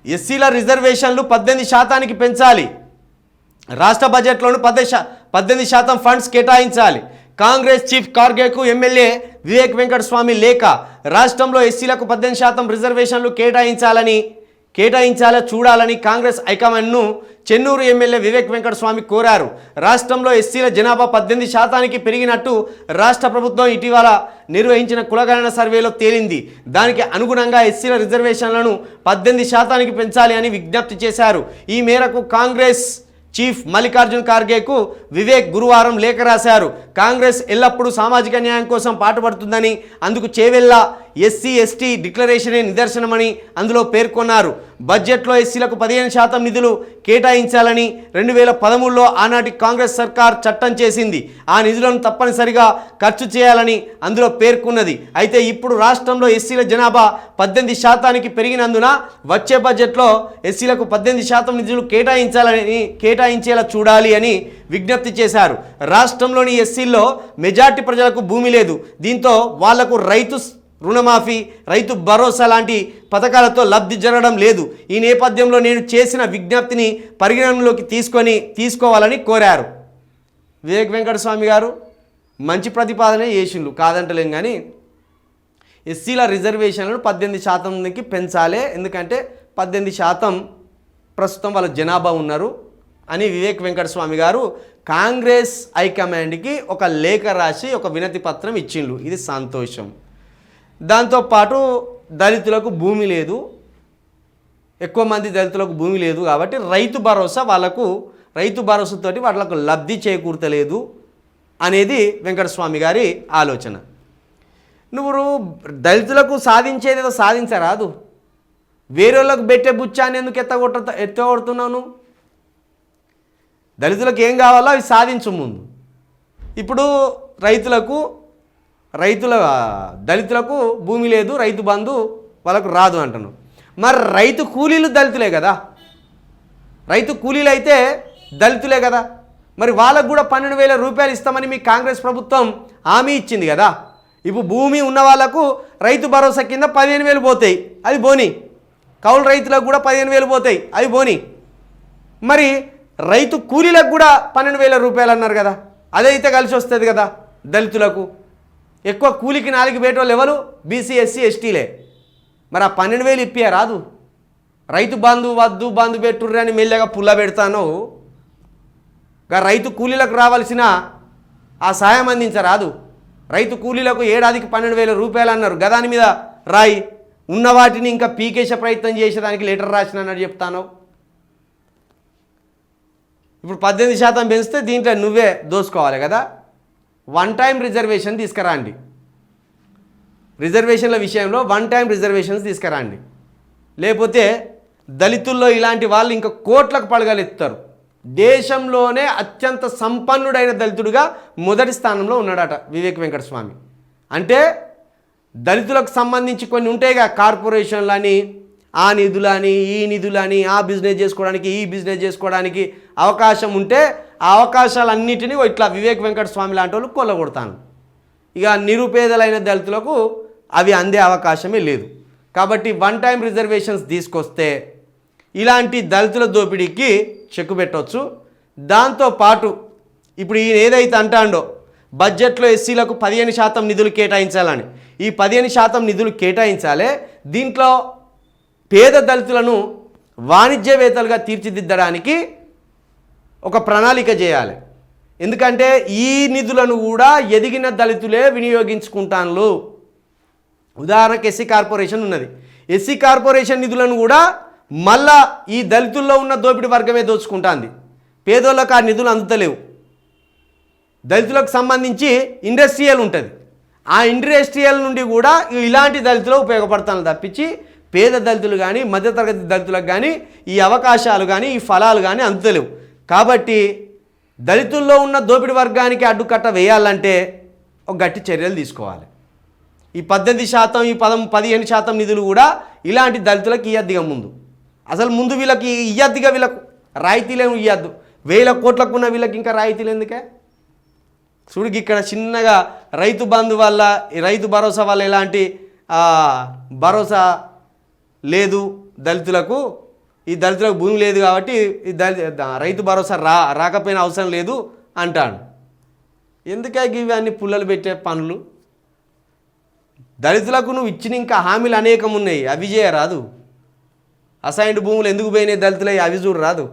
ఎస్సీల రిజర్వేషన్లు 18% పెంచాలి, రాష్ట్ర బడ్జెట్లోనూ 18% ఫండ్స్ కేటాయించాలి. కాంగ్రెస్ చీఫ్ ఖార్గేకు ఎమ్మెల్యే వివేక్ వెంకటస్వామి లేఖ. రాష్ట్రంలో ఎస్సీలకు 18% రిజర్వేషన్లు కేటాయించాలో చూడాలని కాంగ్రెస్ హైకమాండ్ను చెన్నూరు ఎమ్మెల్యే వివేక్ వెంకటస్వామి కోరారు. రాష్ట్రంలో ఎస్సీల జనాభా 18% పెరిగినట్టు రాష్ట్ర ప్రభుత్వం ఇటీవల నిర్వహించిన కులగణన సర్వేలో తేలింది. దానికి అనుగుణంగా ఎస్సీల రిజర్వేషన్లను 18% పెంచాలి అని విజ్ఞప్తి చేశారు. ఈ మేరకు కాంగ్రెస్ చీఫ్ మల్లికార్జున్ ఖార్గేకు వివేక్ గురువారం లేఖ రాశారు. కాంగ్రెస్ ఎల్లప్పుడూ సామాజిక న్యాయం కోసం పాటుపడుతుందని, అందుకు చేవెళ్ళ ఎస్సీ ఎస్టీ డిక్లరేషనే నిదర్శనమని అందులో పేర్కొన్నారు. బడ్జెట్లో ఎస్సీలకు 15% నిధులు కేటాయించాలని 2013లో ఆనాటి కాంగ్రెస్ సర్కార్ చట్టం చేసింది. ఆ నిధులను తప్పనిసరిగా ఖర్చు చేయాలని అందులో పేర్కొన్నది. అయితే ఇప్పుడు రాష్ట్రంలో ఎస్సీల జనాభా 18% పెరిగినందున వచ్చే బడ్జెట్లో ఎస్సీలకు 18% నిధులు కేటాయించేలా చూడాలి అని విజ్ఞప్తి చేశారు. రాష్ట్రంలోని ఎస్సీల్లో మెజార్టీ ప్రజలకు భూమి లేదు. దీంతో వాళ్లకు రైతు రుణమాఫీ, రైతు భరోసా లాంటి పథకాలతో లబ్ధి జరగడం లేదు. ఈ నేపథ్యంలో నేను చేసిన విజ్ఞప్తిని పరిగణనలోకి తీసుకోవాలని కోరారు. వివేక్ వెంకటస్వామి గారు మంచి ప్రతిపాదన చేసిండ్రు, కాదంటలేం. కానీ ఎస్సీల రిజర్వేషన్లను 18%కి పెంచాలి, ఎందుకంటే 18% ప్రస్తుతం వాళ్ళ జనాభా ఉన్నారు అని వివేక్ వెంకటస్వామి గారు కాంగ్రెస్ హైకమాండ్కి ఒక లేఖ రాసి ఒక వినతి పత్రం ఇచ్చిండ్రు. ఇది సంతోషం. దాంతోపాటు దళితులకు భూమి లేదు, ఎక్కువ మంది దళితులకు భూమి లేదు కాబట్టి రైతు భరోసాతోటి వాళ్ళకు లబ్ధి చేకూర్తలేదు అనేది వెంకటస్వామి గారి ఆలోచన. నువ్వు దళితులకు సాధించేది ఏదో సాధించరాదు, వేరేళ్ళకు పెట్టే బుచ్చాన్ని ఎందుకు ఎత్తగొడుతున్నావు నువ్వు? దళితులకు ఏం కావాలో అవి సాధించు ముందు. ఇప్పుడు దళితులకు భూమి లేదు, రైతు బంధు వాళ్ళకు రాదు అంటున్నావు. మరి రైతు కూలీలు దళితులే కదా, రైతు కూలీలు అయితే దళితులే కదా. మరి వాళ్ళకు కూడా 12,000 రూపాయలు ఇస్తామని మీ కాంగ్రెస్ ప్రభుత్వం హామీ ఇచ్చింది కదా. ఇప్పుడు భూమి ఉన్న వాళ్ళకు రైతు భరోసా కింద 15,000 పోతాయి, అది బోని. కౌలు రైతులకు కూడా 15,000 పోతాయి, అవి బోని. మరి రైతు కూలీలకు కూడా 12,000 రూపాయలు అన్నారు కదా, అదైతే కలిసి వస్తుంది కదా దళితులకు. ఎక్కువ కూలికి 4 పేటోళ్ళు ఎవరు? బీసీ ఎస్సీ ఎస్టీలే. మరి ఆ 12,000 ఇప్పియా రాదు? రైతు బంధు పెట్టుర్రి అని మెల్లగా పుల్ల పెడతాను. రైతు కూలీలకు రావాల్సిన ఆ సాయం అందించరాదు? రైతు కూలీలకు ఏడాదికి 12,000 రూపాయలు అన్నారు, గదాని మీద రాయి. ఉన్న వాటిని ఇంకా పీకేసే ప్రయత్నం చేసేదానికి లెటర్ రాసినట్టు చెప్తాను. ఇప్పుడు 18% పెంచితే దీంట్లో నువ్వే దోసుకోవాలి కదా. వన్ టైం రిజర్వేషన్ తీసుకురాండి, రిజర్వేషన్ల విషయంలో వన్ టైం రిజర్వేషన్స్ తీసుకురాండి. లేకపోతే దళితుల్లో ఇలాంటి వాళ్ళు ఇంకా కోట్లకు పడగలెత్తారు. దేశంలోనే అత్యంత సంపన్నుడైన దళితుడిగా మొదటి స్థానంలో ఉన్నాడట వివేక్ వెంకటస్వామి. అంటే దళితులకు సంబంధించి కొన్ని ఉంటాయిగా, కార్పొరేషన్లని, ఆ నిధులని, ఈ నిధులని, ఆ బిజినెస్ చేసుకోవడానికి, ఈ బిజినెస్ చేసుకోవడానికి అవకాశం ఉంటే ఆ అవకాశాలన్నిటినీ ఇట్లా వివేక్ వెంకటస్వామి లాంటి వాళ్ళు కొల్లగొడతాను. ఇక నిరుపేదలైన దళితులకు అవి అందే అవకాశమే లేదు. కాబట్టి వన్ టైం రిజర్వేషన్స్ తీసుకొస్తే ఇలాంటి దళితుల దోపిడీకి చెక్కు పెట్టవచ్చు. దాంతోపాటు ఇప్పుడు ఈయన ఏదైతే అంటాడో బడ్జెట్లో ఎస్సీలకు 15% నిధులు కేటాయించాలని, ఈ 15% నిధులు కేటాయించాలి. దీంట్లో పేద దళితులను వాణిజ్యవేత్తలుగా తీర్చిదిద్దడానికి ఒక ప్రణాళిక చేయాలి. ఎందుకంటే ఈ నిధులను కూడా ఎదిగిన దళితులే వినియోగించుకుంటాను. ఉదాహరణకు ఎస్సీ కార్పొరేషన్ ఉన్నది, ఎస్సీ కార్పొరేషన్ నిధులను కూడా మళ్ళా ఈ దళితుల్లో ఉన్న దోపిడీ వర్గమే దోచుకుంటుంది. పేదోళ్ళకు ఆ నిధులు అందుతలేవు. దళితులకు సంబంధించి ఇండస్ట్రియల్ ఉంటుంది, ఆ ఇండస్ట్రియల్ నుండి కూడా ఇలాంటి దళితులు ఉపయోగపడతాను తప్పించి పేద దళితులు కానీ మధ్యతరగతి దళితులకు కానీ ఈ అవకాశాలు కానీ ఈ ఫలాలు కానీ అందుతలేవు. కాబట్టి దళితుల్లో ఉన్న దోపిడీ వర్గానికి అడ్డుకట్ట వేయాలంటే ఒక గట్టి చర్యలు తీసుకోవాలి. ఈ 18% ఈ 15% నిధులు కూడా ఇలాంటి దళితులకు ఇయ్యద్దిగా ముందు వీళ్ళకి ఇయ్యద్దిగా, వీళ్ళకు రాయితీలేము ఇయ్యద్దు. 1000 కోట్లకు ఉన్న వీళ్ళకి ఇంకా రాయితీలు ఎందుకే? చూడికి ఇక్కడ చిన్నగా రైతు బంధు వల్ల, రైతు భరోసా వల్ల ఎలాంటి భరోసా లేదు దళితులకు. ఈ దళితులకు భూమి లేదు కాబట్టి ఈ రైతు భరోసా రాకపోయినా అవసరం లేదు అంటాడు. ఎందుకే ఇవన్నీ పుల్లలు పెట్టే పనులు? దళితులకు నువ్వు ఇచ్చిన ఇంకా హామీలు అనేకం ఉన్నాయి, అవి చేయరాదు. అసైన్డ్ భూములు ఎందుకు పోయినాయి దళితులై, అవి చూడరాదు.